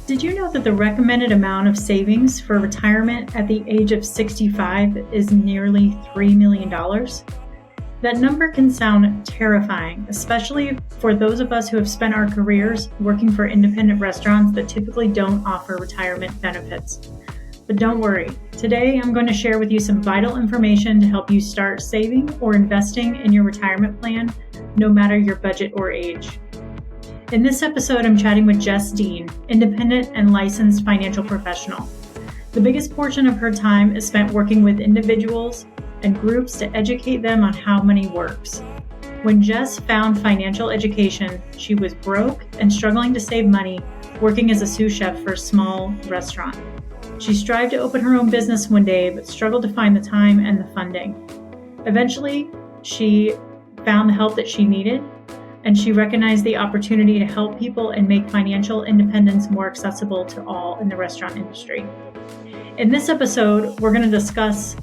Did you know that the recommended amount of savings for retirement at the age of 65 is nearly $3 million? That number can sound terrifying, especially for those of us who have spent our careers working for independent restaurants that typically don't offer retirement benefits. But don't worry, today I'm going to share with you some vital information to help you start saving or investing in your retirement plan, no matter your budget or age. In this episode, I'm chatting with Jess Dean, independent and licensed financial professional. The biggest portion of her time is spent working with individuals and groups to educate them on how money works. When Jess found financial education, she was broke and struggling to save money working as a sous chef for a small restaurant. She strived to open her own business one day, but struggled to find the time and the funding. Eventually, she found the help that she needed, and she recognized the opportunity to help people and make financial independence more accessible to all in the restaurant industry. In this episode, we're going to discuss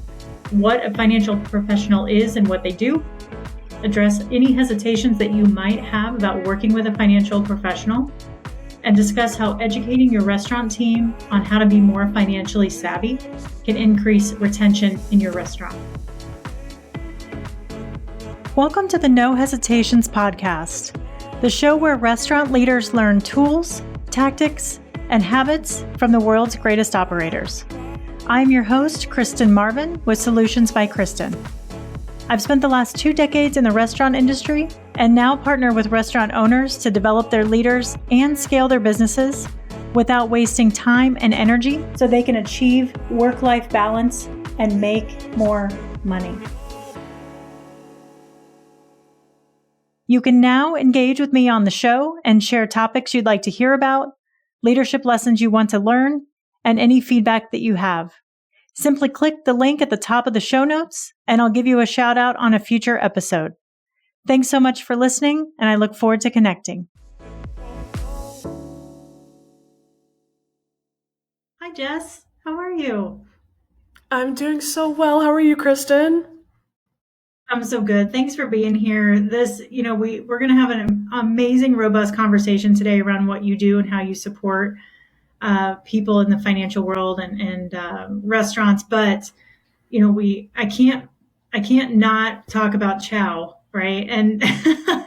what a financial professional is and what they do, address any hesitations that you might have about working with a financial professional, and discuss how educating your restaurant team on how to be more financially savvy can increase retention in your restaurant. Welcome to the No Hesitations podcast, the show where restaurant leaders learn tools, tactics, and habits from the world's greatest operators. I'm your host, Kristen Marvin, with Solutions by Kristen. I've spent the last 2 decades in the restaurant industry and now partner with restaurant owners to develop their leaders and scale their businesses without wasting time and energy so they can achieve work-life balance and make more money. You can now engage with me on the show and share topics you'd like to hear about, leadership lessons you want to learn, and any feedback that you have. Simply click the link at the top of the show notes, and I'll give you a shout out on a future episode. Thanks so much for listening, and I look forward to connecting. Hi, Jess. How are you? I'm doing so well. How are you, Kristen? I'm so good. Thanks for being here. We're going to have an amazing, robust conversation today around what you do and how you support people in the financial world and restaurants. But I can't not talk about Chow, right? And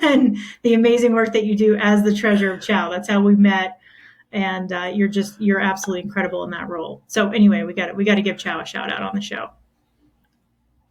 and the amazing work that you do as the treasurer of Chow. That's how we met, and you're absolutely incredible in that role. So anyway, we got to give Chow a shout out on the show.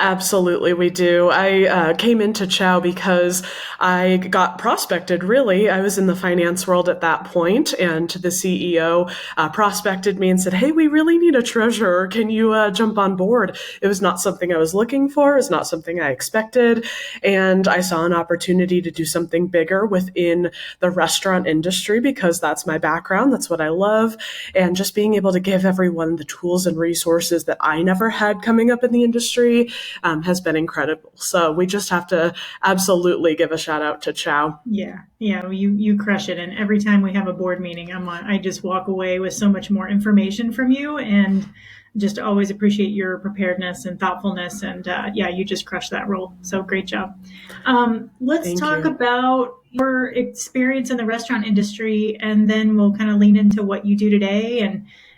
Absolutely, we do. I came into Chow because I got prospected, really. I was in the finance world at that point, and the CEO prospected me and said, hey, we really need a treasurer. Can you jump on board? It was not something I was looking for. It was not something I expected. And I saw an opportunity to do something bigger within the restaurant industry because that's my background. That's what I love. And just being able to give everyone the tools and resources that I never had coming up in the industry has been incredible. So we just have to absolutely give a shout out to Chow. Yeah, you crush it. And every time we have a board meeting, I just walk away with so much more information from you, and just always appreciate your preparedness and thoughtfulness. And you just crushed that role. So great job. Let's talk about your experience in the restaurant industry, and then we'll kind of lean into what you do today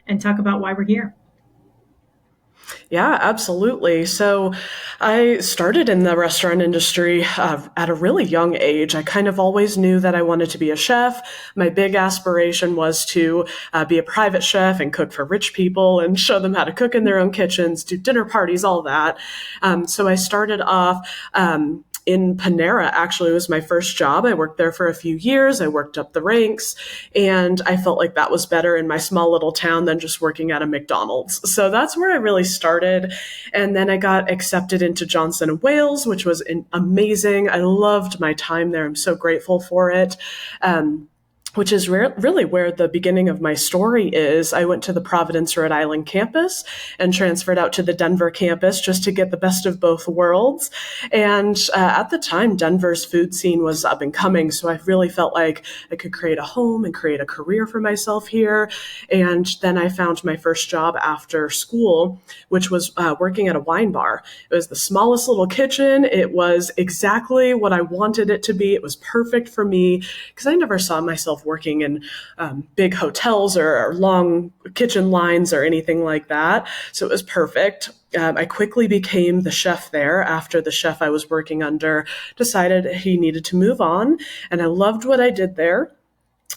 and talk about why we're here. Yeah, absolutely. So I started in the restaurant industry at a really young age. I kind of always knew that I wanted to be a chef. My big aspiration was to be a private chef and cook for rich people and show them how to cook in their own kitchens, do dinner parties, all that. So I started off in Panera. Actually, was my first job. I worked there for a few years. I worked up the ranks, and I felt like that was better in my small little town than just working at a McDonald's. So that's where I really started. And then I got accepted into Johnson & Wales, which was amazing. I loved my time there. I'm so grateful for it. Which is really where the beginning of my story is. I went to the Providence, Rhode Island campus and transferred out to the Denver campus just to get the best of both worlds. And at the time, Denver's food scene was up and coming, so I really felt like I could create a home and create a career for myself here. And then I found my first job after school, which was working at a wine bar. It was the smallest little kitchen. It was exactly what I wanted it to be. It was perfect for me because I never saw myself myself working in big hotels or long kitchen lines or anything like that. So it was perfect. I quickly became the chef there after the chef I was working under decided he needed to move on. And I loved what I did there.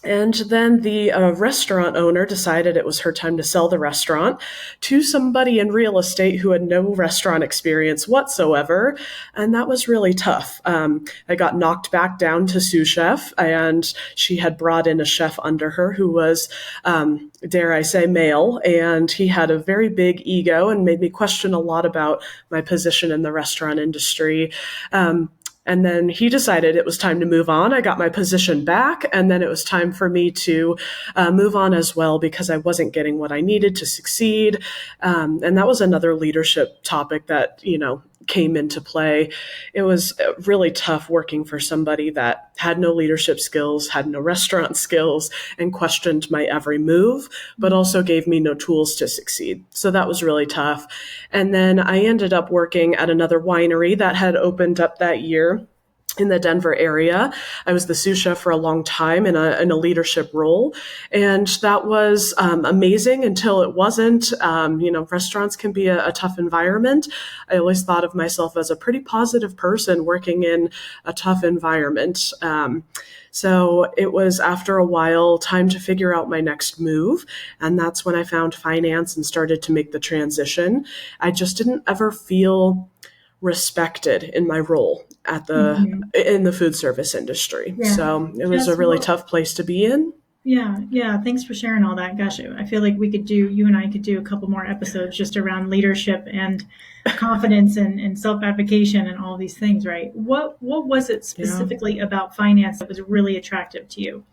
And then the restaurant owner decided it was her time to sell the restaurant to somebody in real estate who had no restaurant experience whatsoever. And that was really tough. I got knocked back down to sous chef, and she had brought in a chef under her who was, dare I say, male. And he had a very big ego and made me question a lot about my position in the restaurant industry. And then he decided it was time to move on. I got my position back, and then it was time for me to move on as well because I wasn't getting what I needed to succeed. And that was another leadership topic that, came into play. It was really tough working for somebody that had no leadership skills, had no restaurant skills, and questioned my every move, but also gave me no tools to succeed. So that was really tough. And then I ended up working at another winery that had opened up that year in the Denver area. I was the sous chef for a long time in a leadership role. And that was amazing until it wasn't. Restaurants can be a tough environment. I always thought of myself as a pretty positive person working in a tough environment. So it was, after a while, time to figure out my next move. And that's when I found finance and started to make the transition. I just didn't ever feel respected in my role in the food service industry. Yeah. So it was a really tough place to be in. Yeah. Thanks for sharing all that. Gosh, I feel like you and I could do a couple more episodes just around leadership and confidence and self-advocation and all these things, right? What was it specifically about finance that was really attractive to you?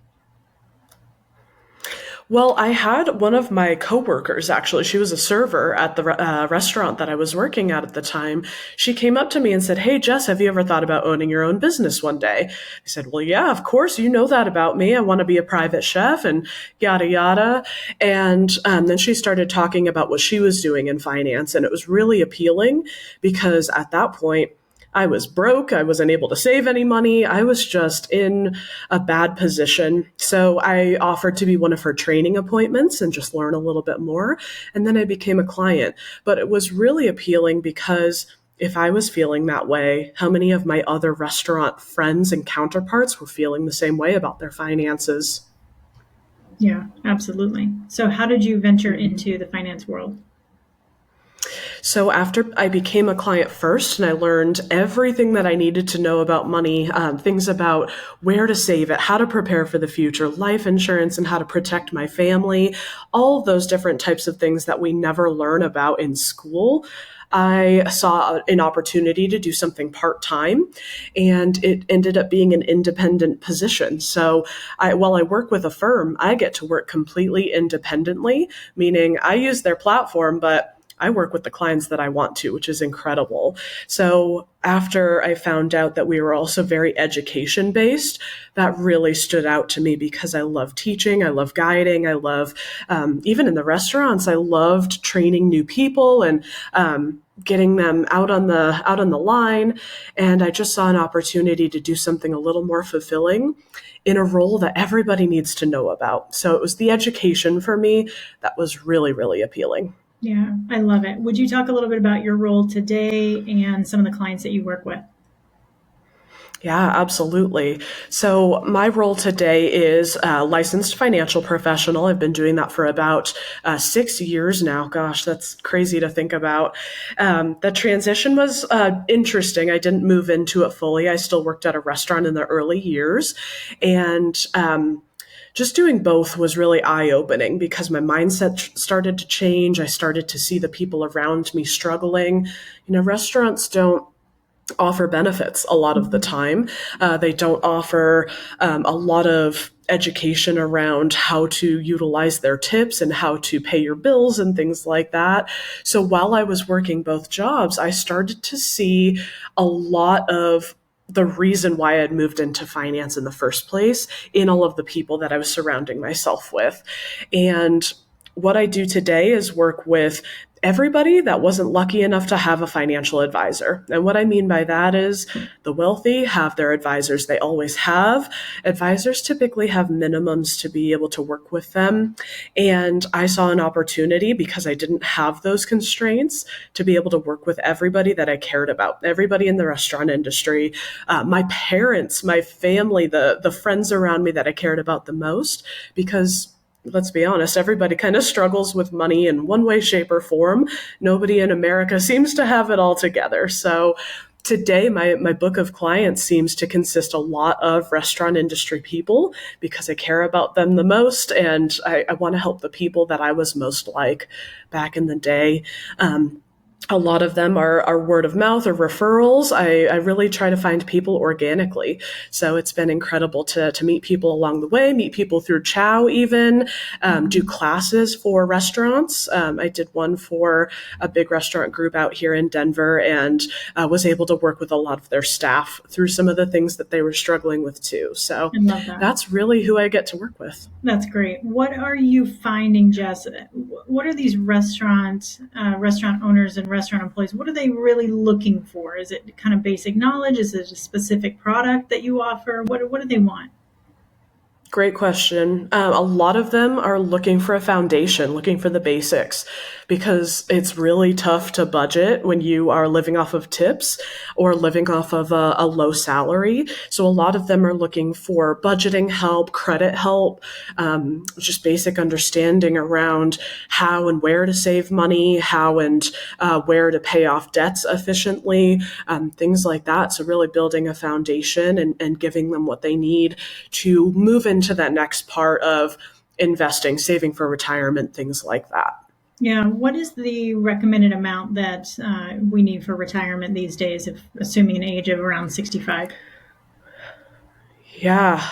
Well, I had one of my coworkers, actually. She was a server at the restaurant that I was working at the time. She came up to me and said, "Hey, Jess, have you ever thought about owning your own business one day?" I said, "Well, yeah, of course. You know that about me. I want to be a private chef and yada, yada." And then she started talking about what she was doing in finance. And it was really appealing because at that point, I was broke. I wasn't able to save any money. I was just in a bad position. So I offered to be one of her training appointments and just learn a little bit more. And then I became a client. But it was really appealing because if I was feeling that way, how many of my other restaurant friends and counterparts were feeling the same way about their finances? Yeah, absolutely. So how did you venture into the finance world? So after I became a client first and I learned everything that I needed to know about money, things about where to save it, how to prepare for the future, life insurance, and how to protect my family, all of those different types of things that we never learn about in school. I saw an opportunity to do something part-time, and it ended up being an independent position. So while I work with a firm, I get to work completely independently, meaning I use their platform, but I work with the clients that I want to, which is incredible. So after I found out that we were also very education based, that really stood out to me because I love teaching. I love guiding. I love, even in the restaurants, I loved training new people and getting them out on the line. And I just saw an opportunity to do something a little more fulfilling in a role that everybody needs to know about. So it was the education for me that was really, really appealing. Yeah, I love it. Would you talk a little bit about your role today and some of the clients that you work with? Yeah, absolutely. So my role today is a licensed financial professional. I've been doing that for about 6 years now. Gosh, that's crazy to think about. The transition was interesting. I didn't move into it fully. I still worked at a restaurant in the early years. And just doing both was really eye-opening because my mindset started to change. I started to see the people around me struggling. Restaurants don't offer benefits a lot of the time. They don't offer a lot of education around how to utilize their tips and how to pay your bills and things like that. So while I was working both jobs, I started to see a lot of the reason why I had moved into finance in the first place in all of the people that I was surrounding myself with. And what I do today is work with everybody that wasn't lucky enough to have a financial advisor. And what I mean by that is the wealthy have their advisors. They always have. Advisors typically have minimums to be able to work with them. And I saw an opportunity because I didn't have those constraints to be able to work with everybody that I cared about, everybody in the restaurant industry, my parents, my family, the friends around me that I cared about the most, because let's be honest, everybody kind of struggles with money in one way, shape, or form. Nobody in America seems to have it all together. So today, my book of clients seems to consist a lot of restaurant industry people because I care about them the most, and I want to help the people that I was most like back in the day. A lot of them are word of mouth or referrals. I really try to find people organically. So it's been incredible to meet people along the way, meet people through Chow even, do classes for restaurants. I did one for a big restaurant group out here in Denver and was able to work with a lot of their staff through some of the things that they were struggling with too. So I love that. that's really who I get to work with. That's great. What are you finding, Jess? What are these restaurant owners and restaurant employees? What are they really looking for? Is it kind of basic knowledge? Is it a specific product that you offer? What do they want? Great question. A lot of them are looking for a foundation, looking for the basics, because it's really tough to budget when you are living off of tips or living off of a low salary. So a lot of them are looking for budgeting help, credit help, just basic understanding around how and where to save money, how and where to pay off debts efficiently, things like that. So really building a foundation and giving them what they need to move into that next part of investing, saving for retirement, things like that. Yeah. What is the recommended amount that we need for retirement these days, if assuming an age of around 65? Yeah,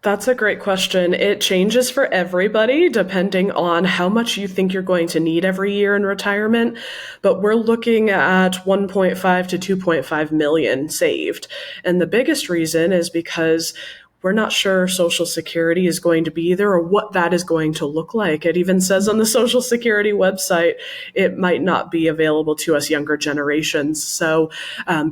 that's a great question. It changes for everybody depending on how much you think you're going to need every year in retirement, but we're looking at 1.5 to 2.5 million saved. And the biggest reason is because we're not sure Social Security is going to be there or what that is going to look like. It even says on the Social Security website, it might not be available to us younger generations. So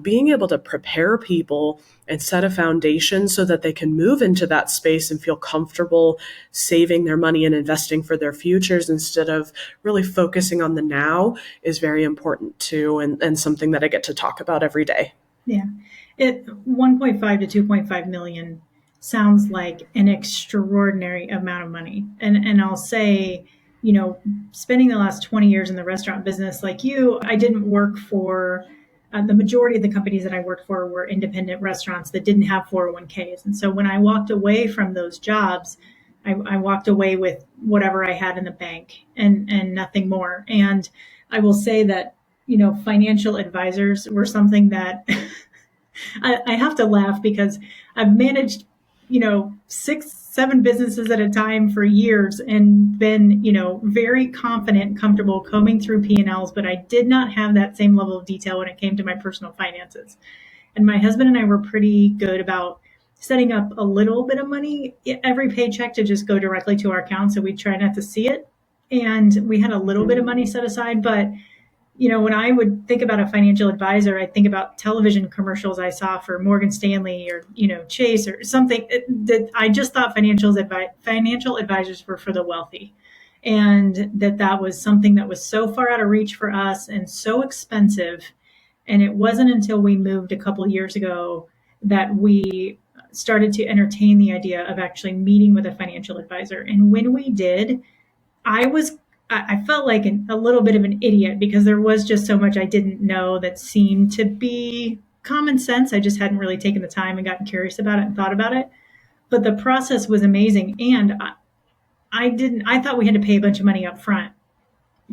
being able to prepare people and set a foundation so that they can move into that space and feel comfortable saving their money and investing for their futures instead of really focusing on the now is very important too, and something that I get to talk about every day. Yeah. 1.5 to 2.5 million sounds like an extraordinary amount of money. And I'll say, spending the last 20 years in the restaurant business like you, I didn't work for the majority of the companies that I worked for were independent restaurants that didn't have 401ks. And so when I walked away from those jobs, I walked away with whatever I had in the bank and nothing more. And I will say that, financial advisors were something that I have to laugh because I've managed, 6, 7 businesses at a time for years and been, very confident and comfortable combing through P&Ls, but I did not have that same level of detail when it came to my personal finances. And my husband and I were pretty good about setting up a little bit of money every paycheck to just go directly to our account. So we try not to see it. And we had a little bit of money set aside, but when I would think about a financial advisor, I think about television commercials I saw for Morgan Stanley or, Chase or something that I just thought financial advisors were for the wealthy. And that was something that was so far out of reach for us and so expensive. And it wasn't until we moved a couple of years ago that we started to entertain the idea of actually meeting with a financial advisor. And when we did, I felt like a little bit of an idiot because there was just so much I didn't know that seemed to be common sense. I just hadn't really taken the time and gotten curious about it and thought about it. But the process was amazing. And I thought we had to pay a bunch of money up front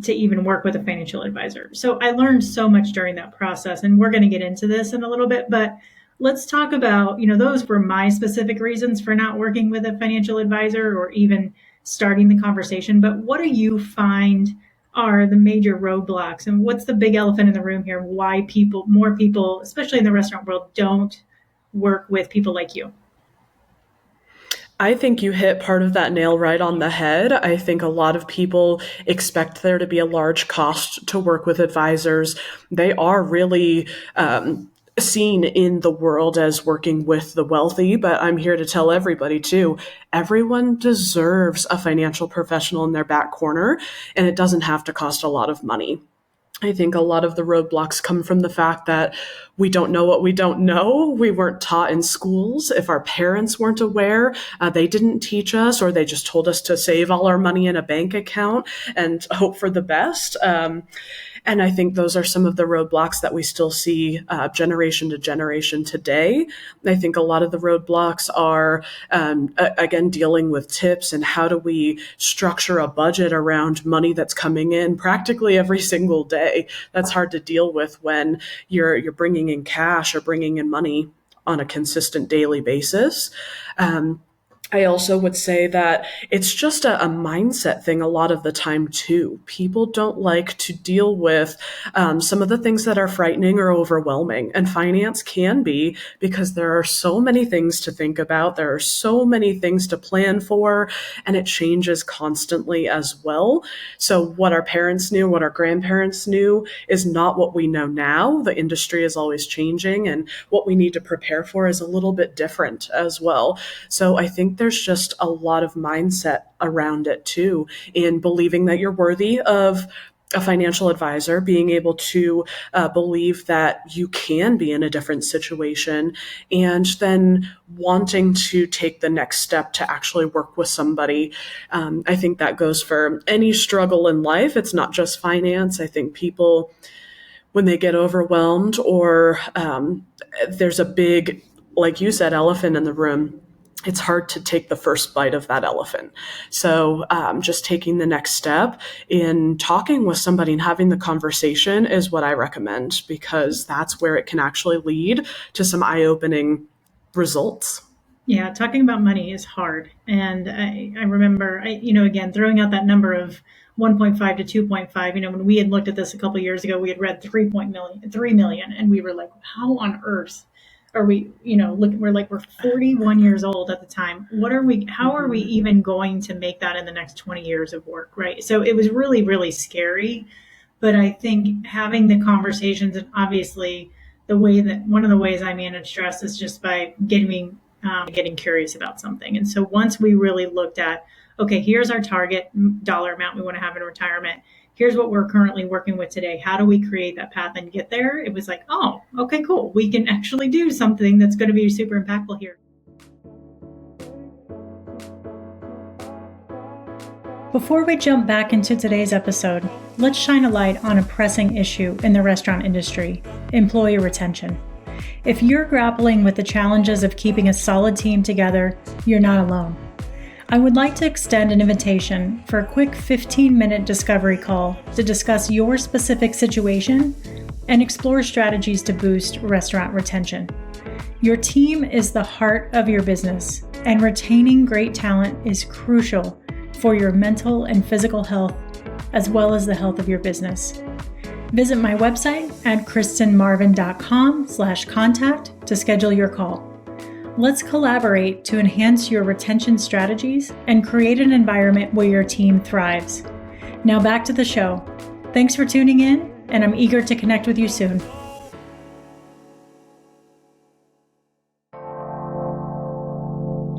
to even work with a financial advisor. So I learned so much during that process. And we're going to get into this in a little bit, but let's talk about, those were my specific reasons for not working with a financial advisor or even starting the conversation. But what do you find are the major roadblocks and what's the big elephant in the room here? Why more people, especially in the restaurant world, don't work with people like you? I think you hit part of that nail right on the head. I think a lot of people expect there to be a large cost to work with advisors. They are really seen in the world as working with the wealthy, but I'm here to tell everybody too, everyone deserves a financial professional in their back corner, and it doesn't have to cost a lot of money. I think a lot of the roadblocks come from the fact that we don't know what we don't know. We weren't taught in schools. If our parents weren't aware, they didn't teach us, or they just told us to save all our money in a bank account and hope for the best. And I think those are some of the roadblocks that we still see generation to generation today. I think a lot of the roadblocks are, again, dealing with tips and how do we structure a budget around money that's coming in practically every single day. That's hard to deal with when you're bringing in cash or bringing in money on a consistent daily basis. I also would say that it's just a mindset thing a lot of the time too. People don't like to deal with some of the things that are frightening or overwhelming. And finance can be, because there are so many things to think about. There are so many things to plan for, and it changes constantly as well. So what our parents knew, what our grandparents knew is not what we know now. The industry is always changing, and what we need to prepare for is a little bit different as well. So I think there's just a lot of mindset around it too, in believing that you're worthy of a financial advisor, being able to believe that you can be in a different situation, and then wanting to take the next step to actually work with somebody. I think that goes for any struggle in life. It's not just finance. I think people, when they get overwhelmed or there's a big, like you said, elephant in the room, it's hard to take the first bite of that elephant. So just taking the next step in talking with somebody and having the conversation is what I recommend, because that's where it can actually lead to some eye-opening results. Yeah, talking about money is hard. And I remember, again, throwing out that number of 1.5 to 2.5, when we had looked at this a couple of years ago, we had read 3 million, and we were like, how on earth are we, we're 41 years old at the time. How are we even going to make that in the next 20 years of work? Right. So it was really, really scary. But I think having the conversations, and obviously one of the ways I manage stress is just by getting curious about something. And so once we really looked at, okay, here's our target dollar amount we want to have in retirement. Here's what we're currently working with today. How do we create that path and get there? It was like, oh, okay, cool. We can actually do something that's going to be super impactful here. Before we jump back into today's episode, let's shine a light on a pressing issue in the restaurant industry: employee retention. If you're grappling with the challenges of keeping a solid team together, you're not alone. I would like to extend an invitation for a quick 15-minute discovery call to discuss your specific situation and explore strategies to boost restaurant retention. Your team is the heart of your business, and retaining great talent is crucial for your mental and physical health, as well as the health of your business. Visit my website at kristenmarvin.com/contact to schedule your call. Let's collaborate to enhance your retention strategies and create an environment where your team thrives. Now back to the show. Thanks for tuning in, and I'm eager to connect with you soon.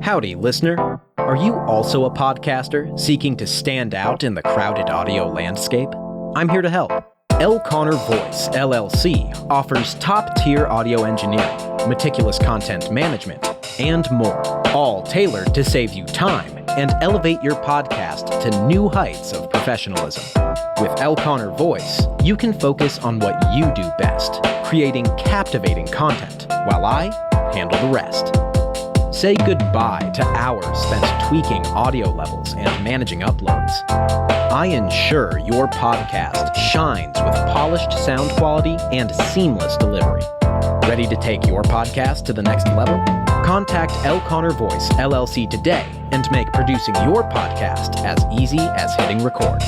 Howdy, listener. Are you also a podcaster seeking to stand out in the crowded audio landscape? I'm here to help. L. Connor Voice, LLC offers top-tier audio engineering, meticulous content management, and more, all tailored to save you time and elevate your podcast to new heights of professionalism. With L. Connor Voice, you can focus on what you do best, creating captivating content, while I handle the rest. Say goodbye to hours spent tweaking audio levels and managing uploads. I ensure your podcast shines with polished sound quality and seamless delivery. Ready to take your podcast to the next level? Contact L. Connor Voice, LLC today and make producing your podcast as easy as hitting record.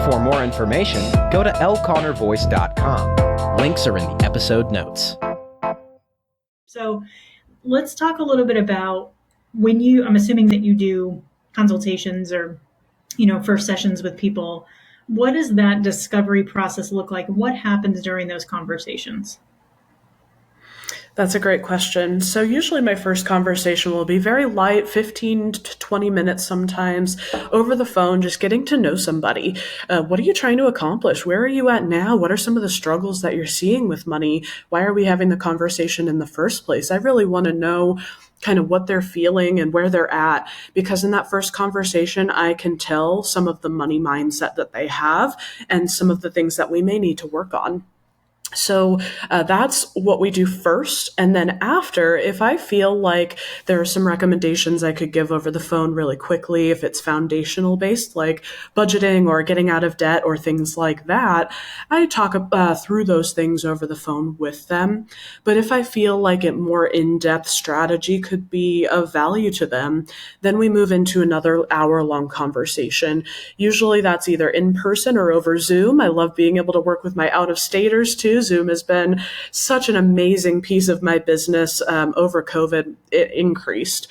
For more information, go to lconnorvoice.com. Links are in the episode notes. So let's talk a little bit about I'm assuming that you do consultations or, first sessions with people. What does that discovery process look like? What happens during those conversations? That's a great question. So usually my first conversation will be very light, 15 to 20 minutes sometimes, over the phone, just getting to know somebody. What are you trying to accomplish? Where are you at now? What are some of the struggles that you're seeing with money? Why are we having the conversation in the first place? I really want to know kind of what they're feeling and where they're at, because in that first conversation, I can tell some of the money mindset that they have and some of the things that we may need to work on. So that's what we do first. And then after, if I feel like there are some recommendations I could give over the phone really quickly, if it's foundational based, like budgeting or getting out of debt or things like that, I talk through those things over the phone with them. But if I feel like a more in-depth strategy could be of value to them, then we move into another hour-long conversation. Usually that's either in person or over Zoom. I love being able to work with my out-of-staters too. Zoom has been such an amazing piece of my business. Over COVID, it increased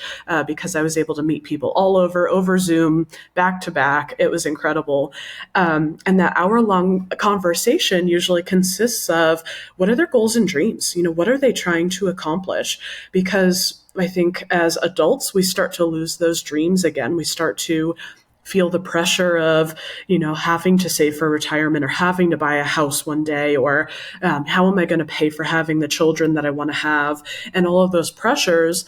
because I was able to meet people all over Zoom, back to back. It was incredible. And that hour-long conversation usually consists of what are their goals and dreams? What are they trying to accomplish? Because I think as adults, we start to lose those dreams again. We start to feel the pressure of, having to save for retirement or having to buy a house one day, or how am I going to pay for having the children that I want to have? And all of those pressures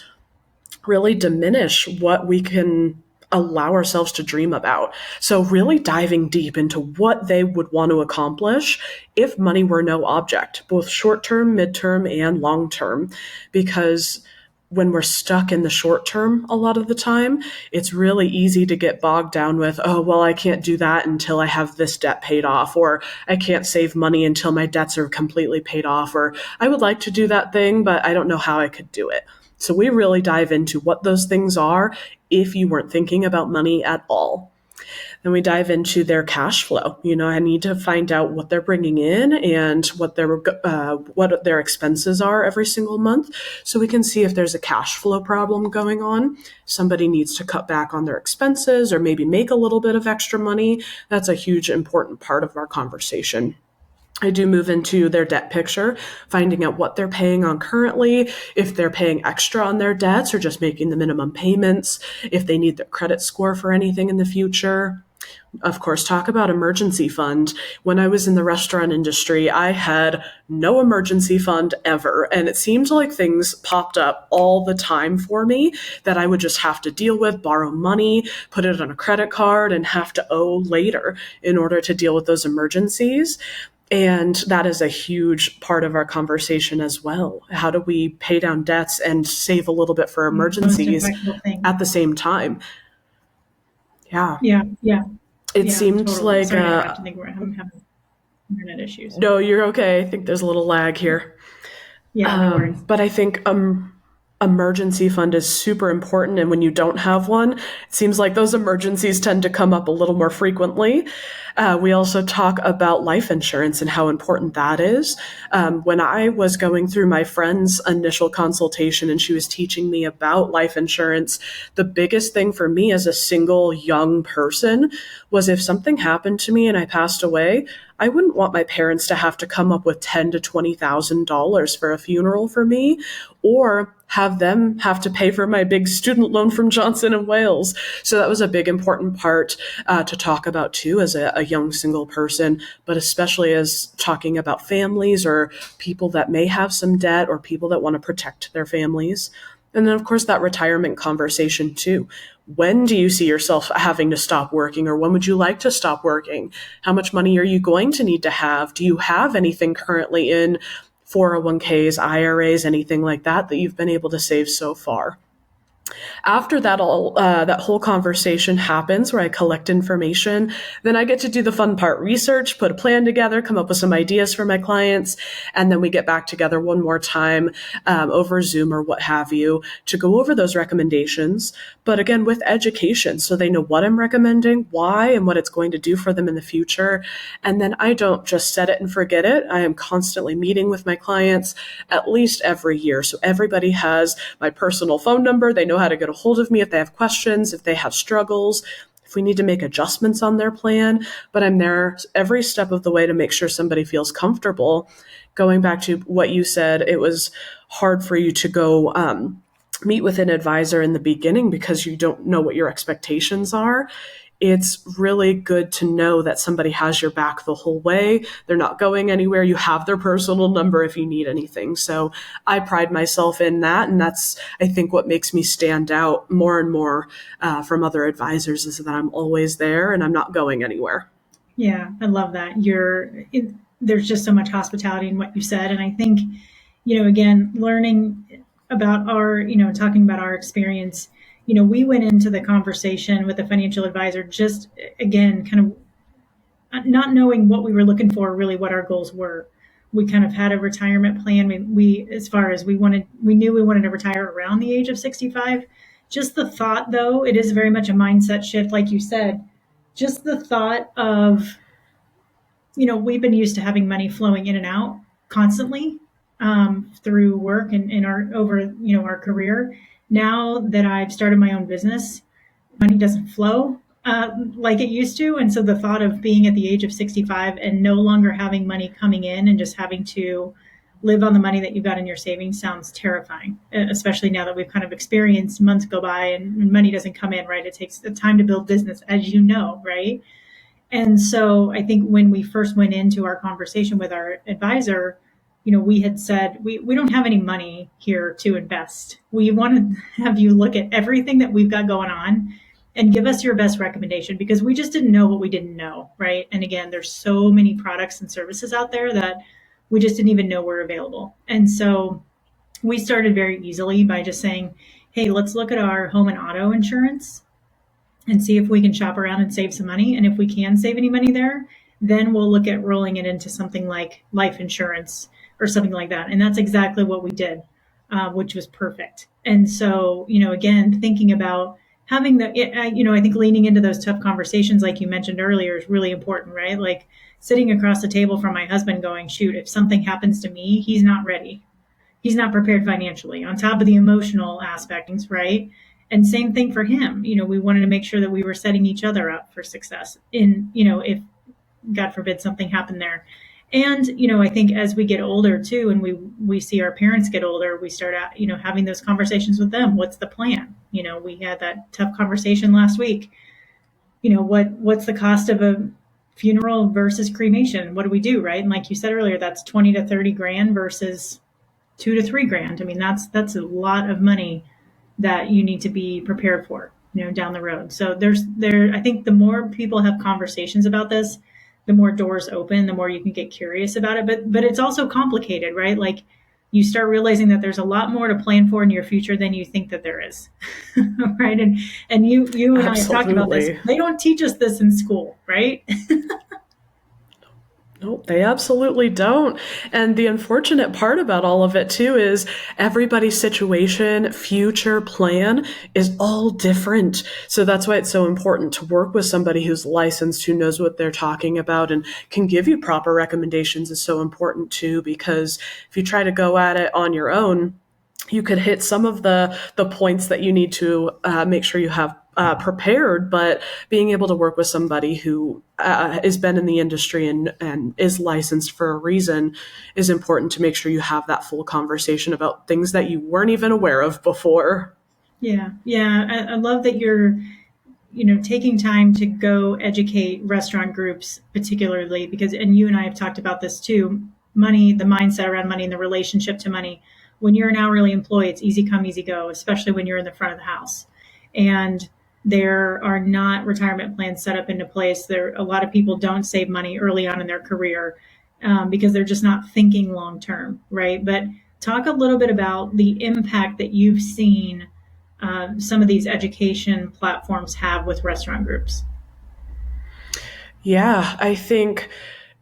really diminish what we can allow ourselves to dream about. So really diving deep into what they would want to accomplish if money were no object, both short-term, mid-term, and long-term, because when we're stuck in the short term, a lot of the time, it's really easy to get bogged down with, oh, well, I can't do that until I have this debt paid off, or I can't save money until my debts are completely paid off, or I would like to do that thing, but I don't know how I could do it. So we really dive into what those things are if you weren't thinking about money at all. Then we dive into their cash flow. I need to find out what they're bringing in and what their expenses are every single month, so we can see if there's a cash flow problem going on. Somebody needs to cut back on their expenses or maybe make a little bit of extra money. That's a huge, important part of our conversation. I do move into their debt picture, finding out what they're paying on currently, if they're paying extra on their debts or just making the minimum payments, if they need their credit score for anything in the future. Of course, talk about emergency fund. When I was in the restaurant industry, I had no emergency fund ever. And it seemed like things popped up all the time for me that I would just have to deal with, borrow money, put it on a credit card, and have to owe later in order to deal with those emergencies. And that is a huge part of our conversation as well. How do we pay down debts and save a little bit for emergencies at the same time? Yeah. It seems totally. like Sorry, I think we're having internet issues. No, you're okay. I think there's a little lag here. Yeah, no worries. But I think emergency fund is super important. And when you don't have one, it seems like those emergencies tend to come up a little more frequently. We also talk about life insurance and how important that is. When I was going through my friend's initial consultation and she was teaching me about life insurance, the biggest thing for me as a single young person was if something happened to me and I passed away, I wouldn't want my parents to have to come up with $10,000 to $20,000 for a funeral for me, or have them have to pay for my big student loan from Johnson & Wales. So that was a big important part to talk about too as a young single person, but especially as talking about families or people that may have some debt or people that want to protect their families. And then, of course, that retirement conversation too. When do you see yourself having to stop working, or when would you like to stop working? How much money are you going to need to have? Do you have anything currently in 401ks, IRAs, anything like that you've been able to save so far? After that whole conversation happens where I collect information, then I get to do the fun part, research, put a plan together, come up with some ideas for my clients, and then we get back together one more time over Zoom or what have you to go over those recommendations. But again, with education, so they know what I'm recommending, why, and what it's going to do for them in the future. And then I don't just set it and forget it. I am constantly meeting with my clients at least every year. So everybody has my personal phone number. They know how to get a hold of me if they have questions, if they have struggles, if we need to make adjustments on their plan. But I'm there every step of the way to make sure somebody feels comfortable. Going back to what you said, it was hard for you to go meet with an advisor in the beginning because you don't know what your expectations are. It's really good to know that somebody has your back the whole way. They're not going anywhere. You have their personal number if you need anything. So I pride myself in that. And that's, I think, what makes me stand out more and more from other advisors, is that I'm always there and I'm not going anywhere. Yeah, I love that. There's just so much hospitality in what you said. And I think, again, learning about talking about our experience, we went into the conversation with the financial advisor just, again, kind of not knowing what we were looking for, really what our goals were. We kind of had a retirement plan. We as far as we knew we wanted to retire around the age of 65. Just the thought, though, it is very much a mindset shift, like you said. Just the thought of, we've been used to having money flowing in and out constantly through work and in our career. Now that I've started my own business, money doesn't flow like it used to. And so the thought of being at the age of 65 and no longer having money coming in and just having to live on the money that you've got in your savings sounds terrifying, especially now that we've kind of experienced months go by and money doesn't come in, right? It takes time to build business, as you know, right? And so I think when we first went into our conversation with our advisor, we had said, we don't have any money here to invest. We want to have you look at everything that we've got going on and give us your best recommendation, because we just didn't know what we didn't know, right? And again, there's so many products and services out there that we just didn't even know were available. And so we started very easily by just saying, hey, let's look at our home and auto insurance and see if we can shop around and save some money. And if we can save any money there, then we'll look at rolling it into something like life insurance or something like that. And that's exactly what we did, which was perfect. And so, again, thinking about having I think leaning into those tough conversations, like you mentioned earlier, is really important, right? Like sitting across the table from my husband going, shoot, if something happens to me, he's not ready. He's not prepared financially, on top of the emotional aspects, right? And same thing for him. We wanted to make sure that we were setting each other up for success if God forbid something happened there. And, I think as we get older too, and we see our parents get older, we start out, having those conversations with them. What's the plan? We had that tough conversation last week. What's the cost of a funeral versus cremation? What do we do? Right. And like you said earlier, that's 20 to 30 grand versus 2 to 3 grand. I mean, that's a lot of money that you need to be prepared for, down the road. So I think the more people have conversations about this, the more doors open, the more you can get curious about it. But it's also complicated, right? Like you start realizing that there's a lot more to plan for in your future than you think that there is, right? And you and I have talked about this. They don't teach us this in school, right? Nope, they absolutely don't. And the unfortunate part about all of it too is everybody's situation, future plan is all different. So that's why it's so important to work with somebody who's licensed, who knows what they're talking about and can give you proper recommendations is so important too, because if you try to go at it on your own, you could hit some of the points that you need to make sure you have prepared, but being able to work with somebody who has been in the industry and is licensed for a reason is important to make sure you have that full conversation about things that you weren't even aware of before. Yeah. I love that you're, taking time to go educate restaurant groups, particularly because, and you and I have talked about this too, money, the mindset around money and the relationship to money. When you're an hourly employee, it's easy come, easy go, especially when you're in the front of the house. And there are not retirement plans set up into place. A lot of people don't save money early on in their career because they're just not thinking long term, right? But talk a little bit about the impact that you've seen some of these education platforms have with restaurant groups. Yeah, I think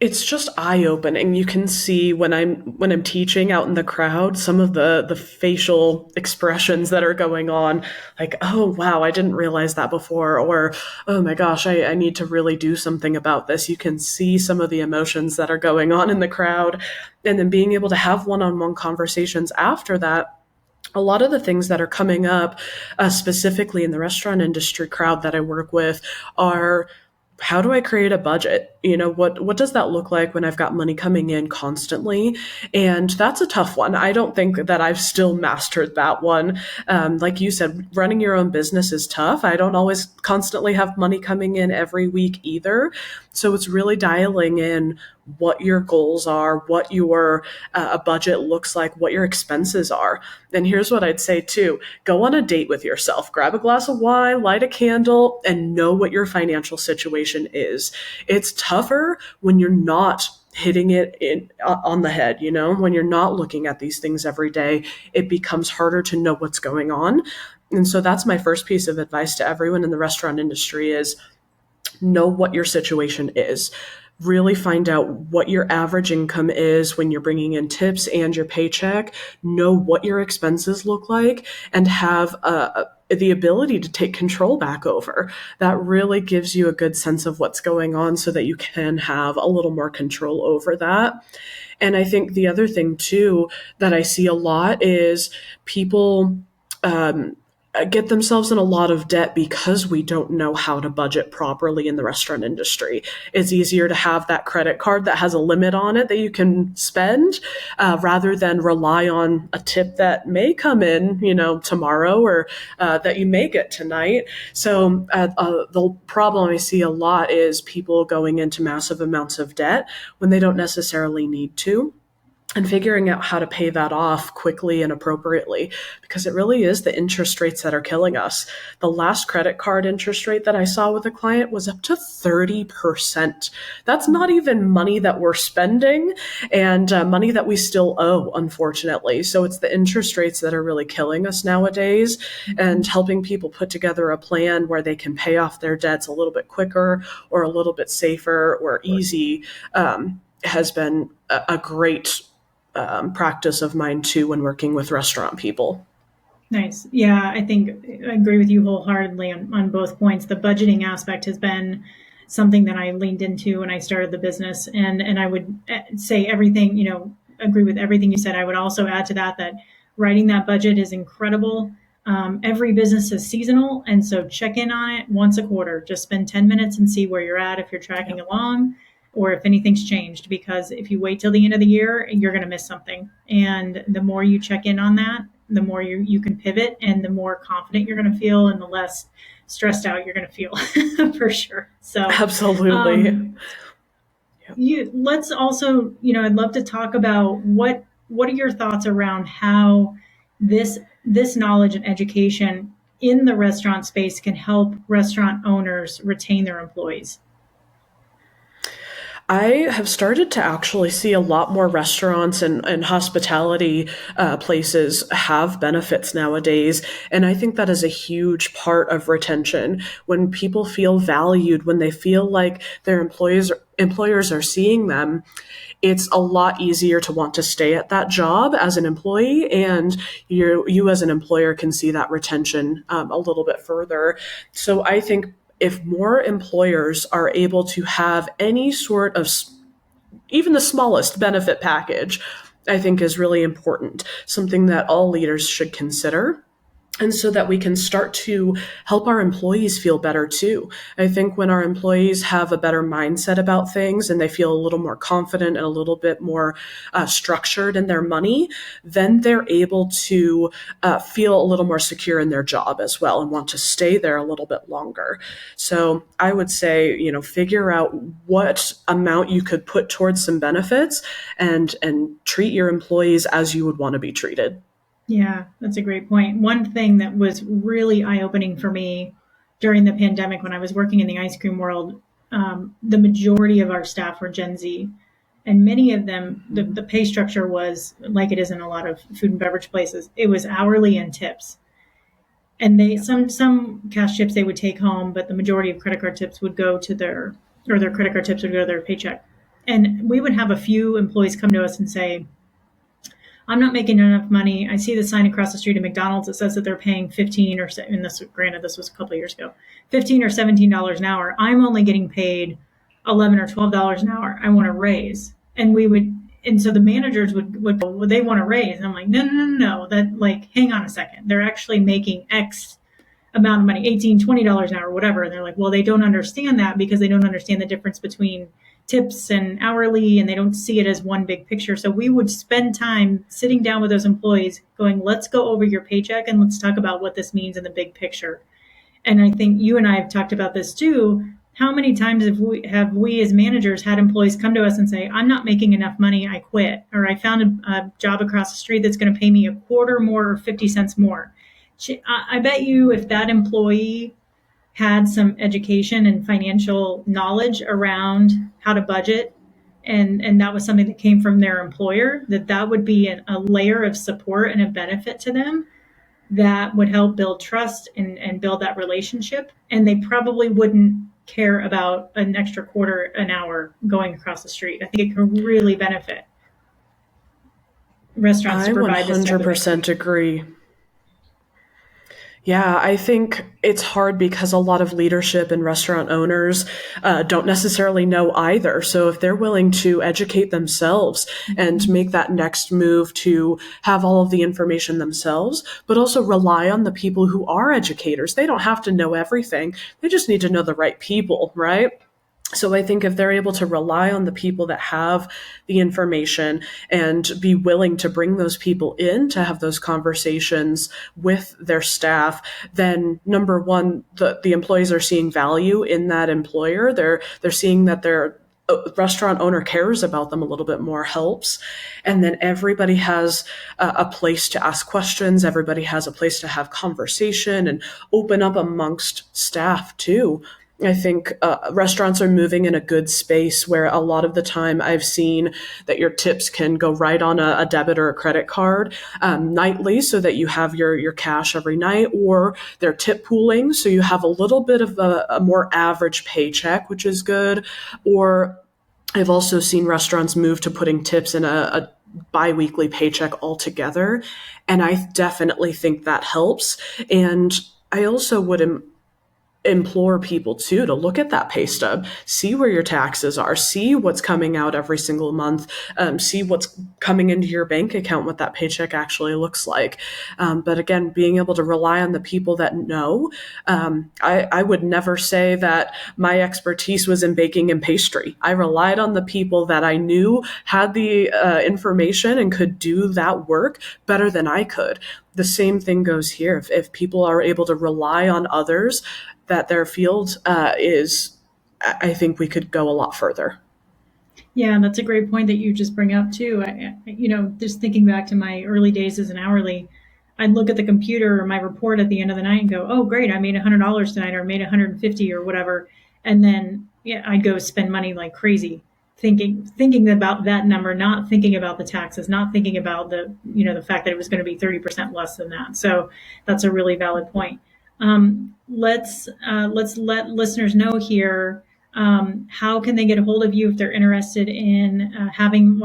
it's just eye-opening. You can see when I'm teaching out in the crowd, some of the facial expressions that are going on, like, oh, wow, I didn't realize that before, or, oh my gosh, I need to really do something about this. You can see some of the emotions that are going on in the crowd. And then being able to have one-on-one conversations after that a lot of the things that are coming up, specifically in the restaurant industry crowd that I work with, are how do I create a budget? What does that look like when I've got money coming in constantly? And that's a tough one. I don't think that I've still mastered that one. Like you said, running your own business is tough. I don't always constantly have money coming in every week either. So it's really dialing in what your goals are, what your a budget looks like, what your expenses are. And here's what I'd say too. Go on a date with yourself, grab a glass of wine, light a candle, and know what your financial situation is. It's tougher when you're not hitting it on the head, when you're not looking at these things every day, it becomes harder to know what's going on. And so that's my first piece of advice to everyone in the restaurant industry is know what your situation is. Really find out what your average income is when you're bringing in tips and your paycheck. Know what your expenses look like and have the ability to take control back over. That really gives you a good sense of what's going on so that you can have a little more control over that. And I think the other thing too that I see a lot is people get themselves in a lot of debt because we don't know how to budget properly in the restaurant industry. It's easier to have that credit card that has a limit on it that you can spend rather than rely on a tip that may come in, tomorrow or that you may get tonight. So the problem I see a lot is people going into massive amounts of debt when they don't necessarily need to, and figuring out how to pay that off quickly and appropriately, because it really is the interest rates that are killing us. The last credit card interest rate that I saw with a client was up to 30%. That's not even money that we're spending and money that we still owe, unfortunately. So it's the interest rates that are really killing us nowadays, and helping people put together a plan where they can pay off their debts a little bit quicker or a little bit safer or easy has been a great practice of mine too when working with restaurant people. Nice. Yeah, I think I agree with you wholeheartedly on both points. The budgeting aspect has been something that I leaned into when I started the business. And I would say everything, agree with everything you said. I would also add to that writing that budget is incredible. Every business is seasonal. And so check in on it once a quarter. Just spend 10 minutes and see where you're at, if you're tracking along, or if anything's changed, because if you wait till the end of the year, you're going to miss something. And the more you check in on that, the more you can pivot, and the more confident you're going to feel, and the less stressed out you're going to feel for sure. So absolutely. Let's also, I'd love to talk about what are your thoughts around how this knowledge and education in the restaurant space can help restaurant owners retain their employees? I have started to actually see a lot more restaurants and hospitality places have benefits nowadays. And I think that is a huge part of retention. When people feel valued, when they feel like their employers are seeing them, it's a lot easier to want to stay at that job as an employee, and you as an employer can see that retention a little bit further. So I think if more employers are able to have any sort of, even the smallest benefit package, I think is really important, something that all leaders should consider. And so that we can start to help our employees feel better too. I think when our employees have a better mindset about things and they feel a little more confident and a little bit more structured in their money, then they're able to feel a little more secure in their job as well and want to stay there a little bit longer. So I would say, figure out what amount you could put towards some benefits and treat your employees as you would want to be treated. Yeah, that's a great point. One thing that was really eye-opening for me during the pandemic when I was working in the ice cream world, the majority of our staff were Gen Z, and many of them, the pay structure was like it is in a lot of food and beverage places. It was hourly and tips. And some cash tips they would take home, but the majority of credit card tips would go to their credit card tips would go to their paycheck. And we would have a few employees come to us and say, I'm not making enough money. I see the sign across the street at McDonald's that says that they're paying 15 or, and this was a couple of years ago, $15 or $17 an hour. I'm only getting paid $11 or $12 an hour. I want to raise. And we would, and so the managers would go, well, they want to raise. And I'm like, no. That, like, hang on a second. They're actually making X amount of money, $18, $20 an hour, whatever. And they're like, well, they don't understand that because they don't understand the difference between tips and hourly, and they don't see it as one big picture. So we would spend time sitting down with those employees going, let's go over your paycheck and let's talk about what this means in the big picture. And I think you and I have talked about this too. How many times have we as managers had employees come to us and say, I'm not making enough money, I quit, or I found a job across the street that's going to pay me a quarter more or 50 cents more. I bet you if that employee had some education and financial knowledge around how to budget, and that was something that came from their employer, that would be a layer of support and a benefit to them that would help build trust and build that relationship. And they probably wouldn't care about an extra quarter an hour going across the street. I think it can really benefit restaurants to provide this type of 100% agree. Yeah, I think it's hard because a lot of leadership and restaurant owners don't necessarily know either. So if they're willing to educate themselves and make that next move to have all of the information themselves, but also rely on the people who are educators. They don't have to know everything. They just need to know the right people, right? So I think if they're able to rely on the people that have the information and be willing to bring those people in to have those conversations with their staff, then number one, the employees are seeing value in that employer. They're seeing that their restaurant owner cares about them a little bit more, helps. And then everybody has a place to ask questions. Everybody has a place to have conversation and open up amongst staff too. I think restaurants are moving in a good space where a lot of the time I've seen that your tips can go right on a debit or a credit card nightly so that you have your cash every night, or they're tip pooling. So you have a little bit of a more average paycheck, which is good. Or I've also seen restaurants move to putting tips in a bi-weekly paycheck altogether. And I definitely think that helps. And I also would implore people too to look at that pay stub, see where your taxes are, see what's coming out every single month, see what's coming into your bank account, what that paycheck actually looks like. But again, being able to rely on the people that know. I would never say that my expertise was in baking and pastry. I relied on the people that I knew had the information and could do that work better than I could. The same thing goes here. If people are able to rely on others, that their field is, I think we could go a lot further. Yeah, that's a great point that you just bring up too. Just thinking back to my early days as an hourly, I'd look at the computer or my report at the end of the night and go, "Oh, great, I made $100 tonight, or made 150 or whatever," and then I'd go spend money like crazy, thinking about that number, not thinking about the taxes, not thinking about the fact that it was going to be 30% less than that. So that's a really valid point. Let's let listeners know here. How can they get a hold of you if they're interested in having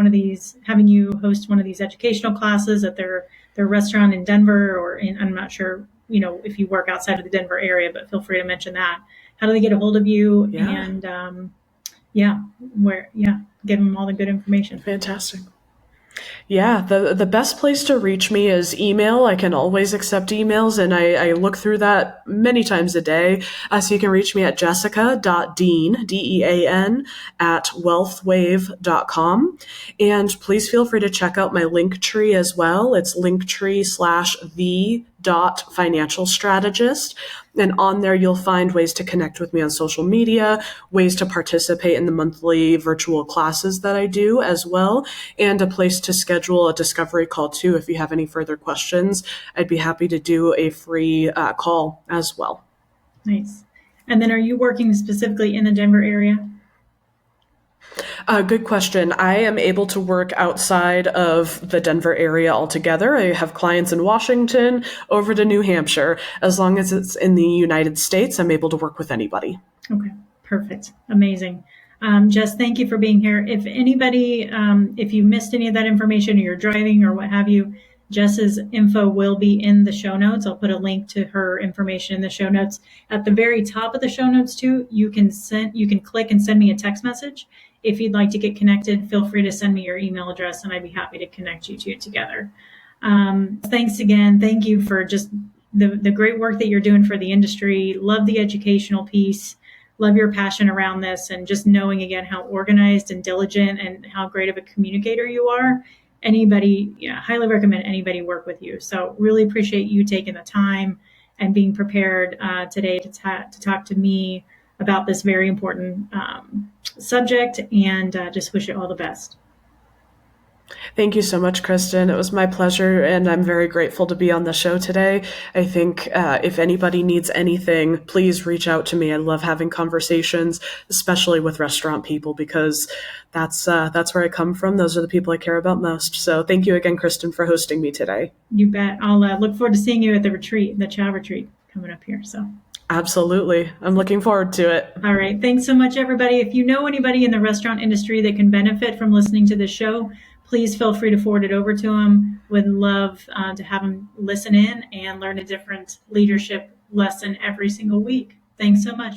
you host one of these educational classes at their restaurant in Denver, or I'm not sure, if you work outside of the Denver area, but feel free to mention that. How do they get a hold of you? Yeah. And give them all the good information. Fantastic. Yeah, the best place to reach me is email. I can always accept emails, and I look through that many times a day. So you can reach me at jessica.dean, DEAN, at wealthwave.com. And please feel free to check out my Linktree as well. It's Linktree/the.financial strategist. And on there, you'll find ways to connect with me on social media, ways to participate in the monthly virtual classes that I do as well, and a place to schedule a discovery call too. If you have any further questions, I'd be happy to do a free call as well. Nice. And then are you working specifically in the Denver area? Good question. I am able to work outside of the Denver area altogether. I have clients in Washington, over to New Hampshire. As long as it's in the United States, I'm able to work with anybody. Okay, perfect. Amazing. Jess, thank you for being here. If anybody, if you missed any of that information, or you're driving or what have you, Jess's info will be in the show notes. I'll put a link to her information in the show notes. At the very top of the show notes too, you can click and send me a text message. if you'd like to get connected, feel free to send me your email address and I'd be happy to connect you two together. Thanks again. Thank you for just the great work that you're doing for the industry. Love the educational piece. Love your passion around this, and just knowing again how organized and diligent and how great of a communicator you are. Anybody, highly recommend anybody work with you. So really appreciate you taking the time and being prepared today to talk to me about this very important subject, and just wish you all the best. Thank you so much, Kristen. It was my pleasure, and I'm very grateful to be on the show today. I think if anybody needs anything, please reach out to me. I love having conversations, especially with restaurant people, because that's where I come from. Those are the people I care about most. So thank you again, Kristen, for hosting me today. You bet. I'll look forward to seeing you at the retreat, the Chow retreat coming up here. So. Absolutely. I'm looking forward to it. All right. Thanks so much, everybody. If you know anybody in the restaurant industry that can benefit from listening to this show, please feel free to forward it over to them. Would love to have them listen in and learn a different leadership lesson every single week. Thanks so much.